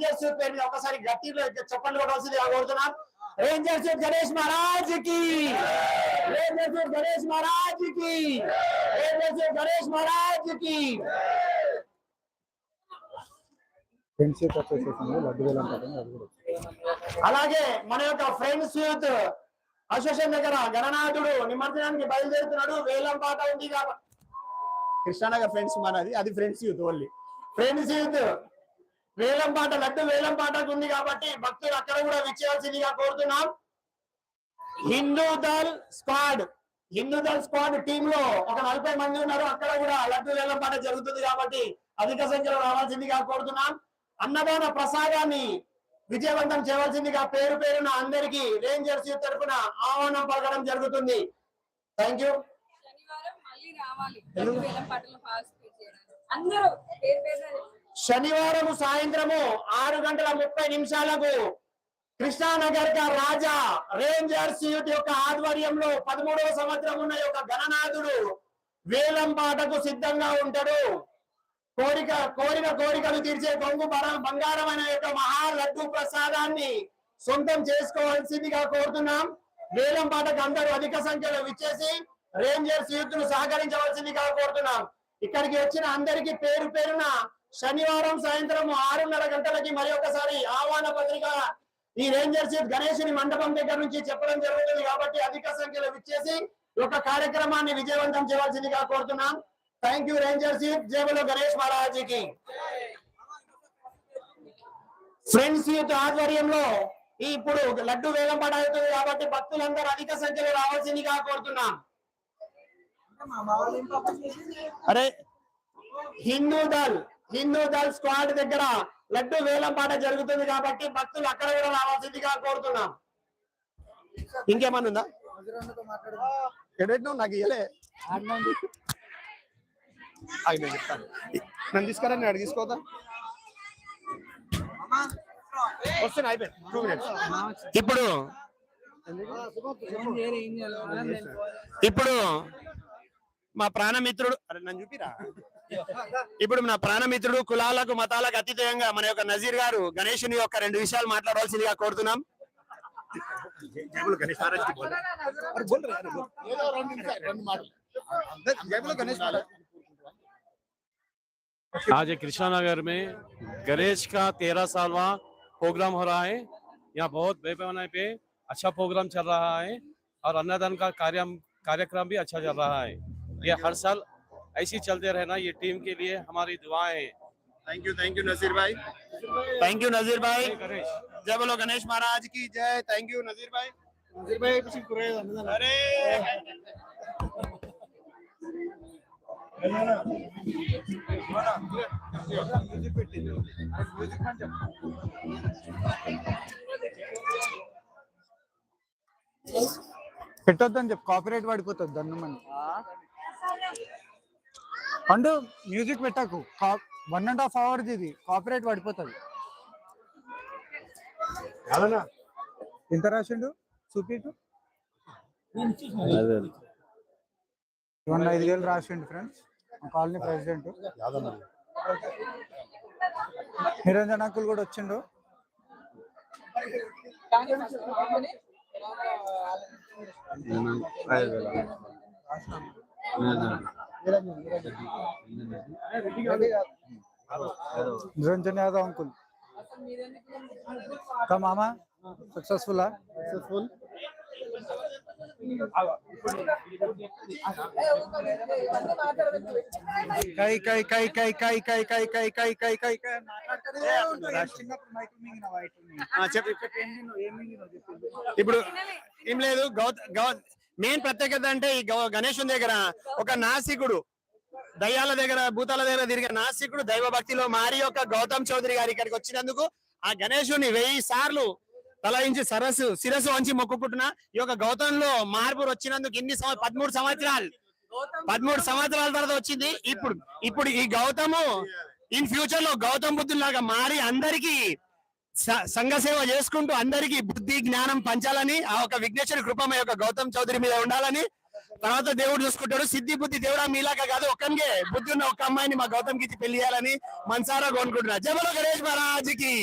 Rangers పేరు మీద ఒకసారి గట్టిలో చెప్పండి కొట్టవలసిందిగా కోరుతున్నాం. रेंजर्स गणेश महाराज की, रेंजर्स गणेश महाराज की, रेंजर्स गणेश महाराज की. అలాగే మన యొక్క ఫ్రెండ్స్ యూత్ అసోసియేషన్ దగ్గర గణనాథుడు నిమజ్జనానికి బయలుదేరుతున్నాడు. వేలం పాట ఉంది కాబట్టి కృష్ణానగర్ ఫ్రెండ్స్ మనది, అది friends youth only. Friends youth వేలం పాట, లడ్డు వేలం పాటకు ఉంది కాబట్టి భక్తులు అక్కడ కూడా విచ్చేయాల్సిందిగా కోరుతున్నాం. హిందూ దళ్ స్క్వాడ్ టీమ్ లో ఒక 40 మంది ఉన్నారు. అక్కడ కూడా లడ్డు వేలం పాట జరుగుతుంది కాబట్టి అధిక సంఖ్యలో రావాల్సిందిగా కోరుతున్నాం. అన్నదాన ప్రసాదాన్ని విజయవంతం చేయవలసిందిగా పేరు పేరున అందరికీ రేంజర్స్ తరఫున ఆహ్వానం పలకడం జరుగుతుంది. Thank you. శనివారం సాయంత్రము 6:30 కృష్ణానగర్ రాజా రేంజర్స్ యూత్ యొక్క ఆధ్వర్యంలో 13వ సంవత్సరం ఉన్న యొక్క గణనాథుడు వేలం పాటకు సిద్ధంగా ఉంటాడు. కోరిన కోరికలు తీర్చే కొంగు బంగారమైన యొక్క మహా లడ్డు ప్రసాదాన్ని సొంతం చేసుకోవాల్సిందిగా కోరుతున్నాం. వేలం పాటకు అందరూ అధిక సంఖ్యలో విచ్చేసి రేంజర్స్ యూత్ ను సహకరించవలసిందిగా కోరుతున్నాం. ఇక్కడికి వచ్చిన అందరికీ పేరు పేరున శనివారం సాయంత్రం 6:30 మరి ఒకసారి ఆహ్వాన పత్రిక ఈ రేంజర్స్ యూత్ గణేశుని మండపం దగ్గర నుంచి చెప్పడం జరుగుతుంది కాబట్టి అధిక సంఖ్యలో విచ్చేసి ఒక కార్యక్రమాన్ని విజయవంతం చేయవలసిందిగా కోరుతున్నాం. Thank you Rangers youth. జై బోలో గణేష్ మహారాజ్కి. ఫ్రెండ్స్ యూత్ ఆధ్వర్యంలో ఇప్పుడు లడ్డు వేలం పాట అవుతుంది కాబట్టి భక్తులందరూ అధిక సంఖ్యలో రావాల్సిందిగా కోరుతున్నాం. అరే హిందూ దళ్ స్క్వాడ్ దగ్గర లడ్డు వేలం పాట జరుగుతుంది కాబట్టి భక్తులు అక్కడ కూడా రావాల్సిందిగా కోరుతున్నాం. ఇంకేమన్నా ఉందా? నాకు ఇయ్యలే, చెప్తాను. నన్ను తీసుకురా, నేను అడిగి తీసుకోదా వస్తున్నా. అయిపోయింది 2 minutes. ఇప్పుడు మా ప్రాణమిత్రుడు, అరే నన్ను చూపిరా. ఇప్పుడు నా ప్రాణమిత్రుడు కులాలకు మతాలకు అతీతంగా మన యొక్క నజీర్ గారు గణేశుని యొక్క 2 విషయాలు మాట్లాడవలసిందిగా కోరుతున్నాం. आज कृष्णा नगर में गणेश का 13 सालवा प्रोग्राम हो रहा है। यहाँ बहुत बड़े पैमाने पे अच्छा प्रोग्राम चल रहा है और अन्नदान का कार्यक्रम भी अच्छा चल रहा है। ये हर साल ऐसे चलते रहना, ये टीम के लिए हमारी दुआएं हैं। थैंक यू नजीर भाई. थैंक यू नजीर भाई. जय बोलो गणेश महाराज की जय. थैंक यू नजीर भाई. अरे పెట్టొద్దని చెప్పి కాపీరైట్ పడిపోతుంది దన్నుమని. అండ్ మ్యూజిక్ పెట్టకు, 1.5 hours ఇది కాపీరైట్ పడిపోతుంది. ఎంత రాసిండు చూపిటు? 5,000 రాసిండు friends. Colony president Niranjan uncle కూడా వచ్చిండు. निरंजन यादव अंकुल का मामा सक्सेसफुल कई कई कई कई कई कई कई कई कई कई कई ఇప్పుడు ఏం లేదు. మెయిన్ ప్రత్యేకత అంటే ఈ గణేశుని దగ్గర ఒక నాసికుడు, దయ్యాల దగ్గర భూతాల దగ్గర తిరిగే నాసికుడు దైవ భక్తిలో మారి యొక్క గౌతమ్ చౌదరి గారు ఇక్కడికి వచ్చినందుకు ఆ గణేశుని 1000 సార్లు తలయించి శిరస్సు వంచి మొక్కుకుంటున్నా. ఈ యొక్క గౌతంలో మార్పు వచ్చినందుకు 13 సంవత్సరాల తర్వాత వచ్చింది. ఇప్పుడు ఈ గౌతము ఇన్ ఫ్యూచర్ లో గౌతమ్ బుద్ధులాగా మారి అందరికీ సంఘ సేవ చేసుకుంటూ అందరికీ బుద్ధి జ్ఞానం పంచాలని ఆ ఒక విఘ్నేశ్వరి కృప మా యొక్క గౌతమ్ చౌదరి మీద ఉండాలని తర్వాత దేవుడు చూసుకుంటాడు. సిద్ధి బుద్ధి దేవుడా మీలాగా కాదు, ఒక్కనికే బుద్ధి ఉన్న ఒక అమ్మాయిని మా గౌతమ్ కి పెళ్లి చేయాలని మనసారా కోరుకుంటున్నా. జై బోలో గణేష్ మహారాజ్ కి.